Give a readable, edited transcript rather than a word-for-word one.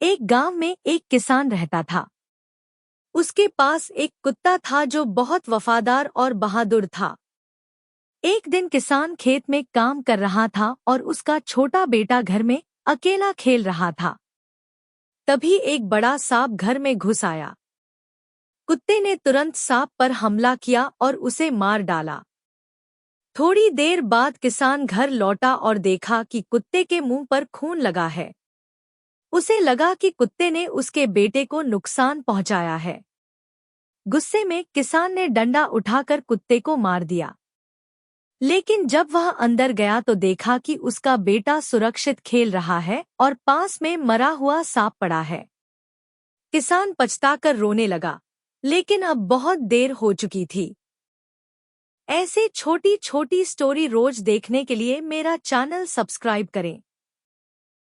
एक गांव में एक किसान रहता था। उसके पास एक कुत्ता था जो बहुत वफादार और बहादुर था। एक दिन किसान खेत में काम कर रहा था और उसका छोटा बेटा घर में अकेला खेल रहा था। तभी एक बड़ा सांप घर में घुस आया। कुत्ते ने तुरंत सांप पर हमला किया और उसे मार डाला। थोड़ी देर बाद किसान घर लौटा और देखा कि कुत्ते के मुंह पर खून लगा है। उसे लगा कि कुत्ते ने उसके बेटे को नुकसान पहुंचाया है। गुस्से में किसान ने डंडा उठाकर कुत्ते को मार दिया। लेकिन जब वह अंदर गया तो देखा कि उसका बेटा सुरक्षित खेल रहा है और पास में मरा हुआ सांप पड़ा है। किसान पछताकर रोने लगा, लेकिन अब बहुत देर हो चुकी थी। ऐसे छोटी छोटी स्टोरी रोज देखने के लिए मेरा चैनल सब्सक्राइब करें।